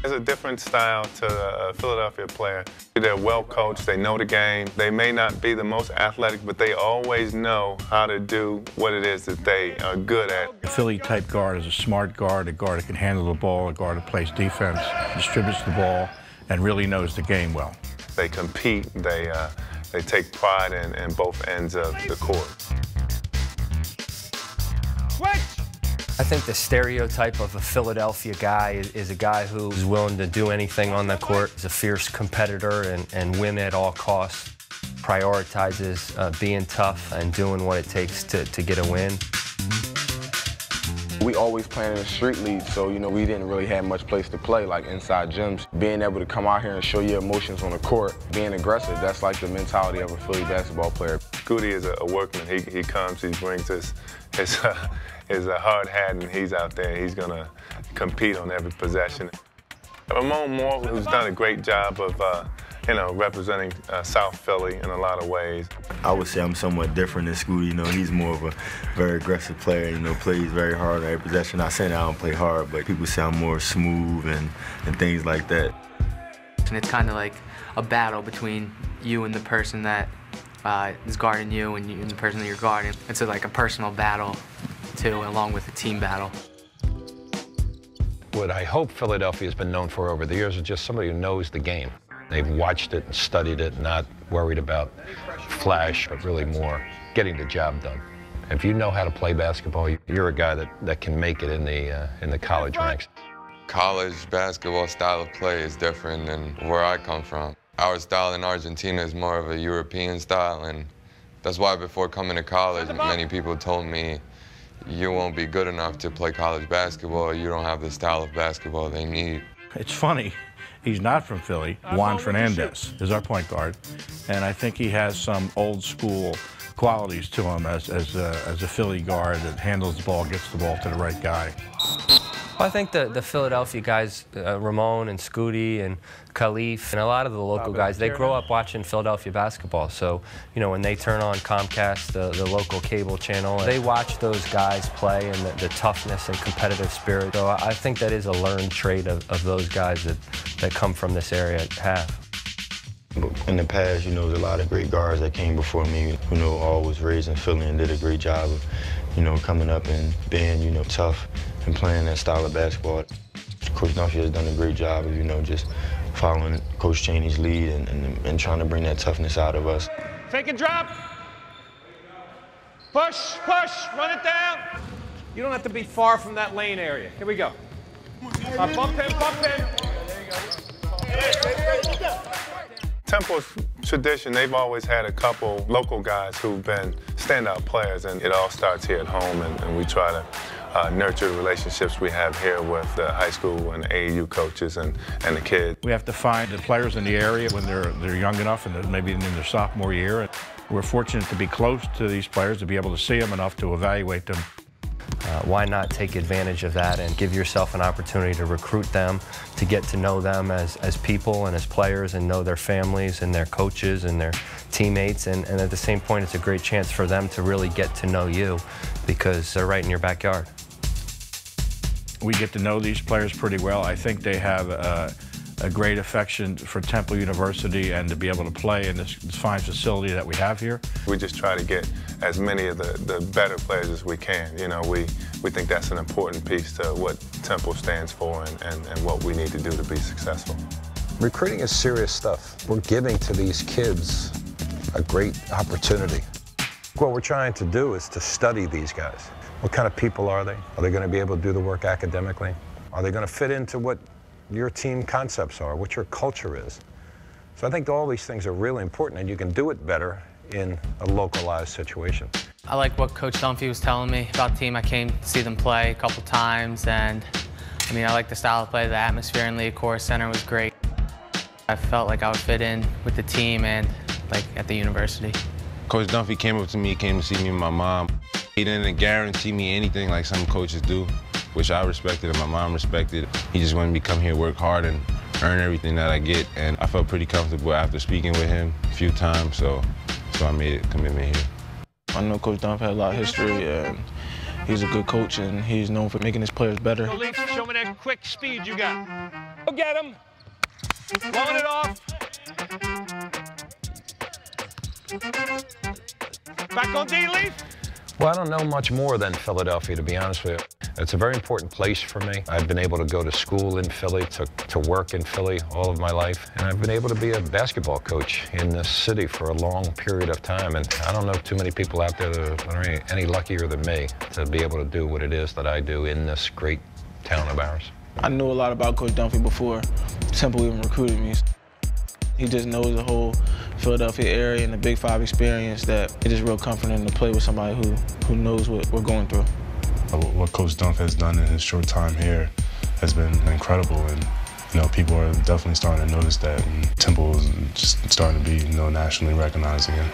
It's a different style to a Philadelphia player. They're well coached, they know the game. They may not be the most athletic, but they always know how to do what it is that they are good at. A Philly-type guard is a smart guard, a guard that can handle the ball, a guard that plays defense, distributes the ball, and really knows the game well. They compete, they take pride in both ends of the court. Switch! I think the stereotype of a Philadelphia guy is a guy who is willing to do anything on the court, is a fierce competitor and win at all costs, prioritizes being tough and doing what it takes to get a win. We always playing in the street league, so we didn't really have much place to play, like inside gyms. Being able to come out here and show your emotions on the court, being aggressive, that's like the mentality of a Philly basketball player. Scooty is a workman. He comes, he brings his hard hat, and he's out there. He's gonna compete on every possession. Ramon Moore, who's done a great job of representing South Philly in a lot of ways. I would say I'm somewhat different than Scooty. He's more of a very aggressive player, plays very hard every possession. Not saying I don't play hard, but people say I'm more smooth and things like that. And it's kind of like a battle between you and the person that is guarding you and the person that you're guarding. It's like a personal battle, too, along with a team battle. What I hope Philadelphia has been known for over the years is just somebody who knows the game. They've watched it and studied it, not worried about flash, but really more getting the job done. If you know how to play basketball, you're a guy that can make it in the college ranks. College basketball style of play is different than where I come from. Our style in Argentina is more of a European style, and that's why before coming to college, many people told me, you won't be good enough to play college basketball. You don't have the style of basketball they need. It's funny. He's not from Philly. Juan Fernandez is our point guard, and I think he has some old school qualities to him as a Philly guard that handles the ball, gets the ball to the right guy. I think the Philadelphia guys, Ramon and Scooty and Khalif, and a lot of the local guys, they grow up watching Philadelphia basketball. So, when they turn on Comcast, the local cable channel, they watch those guys play and the toughness and competitive spirit. So I think that is a learned trait of those guys that come from this area have. In the past, there's a lot of great guards that came before me, all was raised in Philly and did a great job of, coming up and being, tough and playing that style of basketball. Coach Dunphy has done a great job of, just following Coach Chaney's lead and trying to bring that toughness out of us. Take a drop. Push, run it down. You don't have to be far from that lane area. Here we go. Bump him. There you go. Temple's tradition, they've always had a couple local guys who've been standout players, and it all starts here at home, and we try to nurture the relationships we have here with the high school and AAU coaches and the kids. We have to find the players in the area when they're young enough and maybe in their sophomore year. We're fortunate to be close to these players, to be able to see them enough to evaluate them. Why not take advantage of that and give yourself an opportunity to recruit them, to get to know them as people and as players and know their families and their coaches and their teammates. And at the same point, it's a great chance for them to really get to know you because they're right in your backyard. We get to know these players pretty well. I think they have a great affection for Temple University and to be able to play in this fine facility that we have here. We just try to get as many of the better players as we can. We think that's an important piece to what Temple stands for and what we need to do to be successful. Recruiting is serious stuff. We're giving to these kids a great opportunity. What we're trying to do is to study these guys. What kind of people are they? Are they going to be able to do the work academically? Are they going to fit into what your team concepts are, what your culture is? So I think all these things are really important, and you can do it better in a localized situation. I like what Coach Dunphy was telling me about the team. I came to see them play a couple times, and I like the style of play, the atmosphere in the Accor Center was great. I felt like I would fit in with the team and at the university. Coach Dunphy came up to me, came to see me and my mom. He didn't guarantee me anything like some coaches do, which I respected and my mom respected. He just wanted me to come here, work hard, and earn everything that I get. And I felt pretty comfortable after speaking with him a few times, so I made a commitment here. I know Coach Dunphy had a lot of history, and he's a good coach, and he's known for making his players better. Show me that quick speed you got. Go get him. Blowing it off. Back on D-Leaf. Well, I don't know much more than Philadelphia, to be honest with you. It's a very important place for me. I've been able to go to school in Philly, to work in Philly all of my life, and I've been able to be a basketball coach in this city for a long period of time, and I don't know too many people out there that are any luckier than me to be able to do what it is that I do in this great town of ours. I knew a lot about Coach Dunphy before Temple even recruited me. He just knows the whole Philadelphia area and the Big Five experience that it is real comforting to play with somebody who knows what we're going through. What Coach Dunphy has done in his short time here has been incredible, and people are definitely starting to notice that, and Temple is just starting to be nationally recognized again.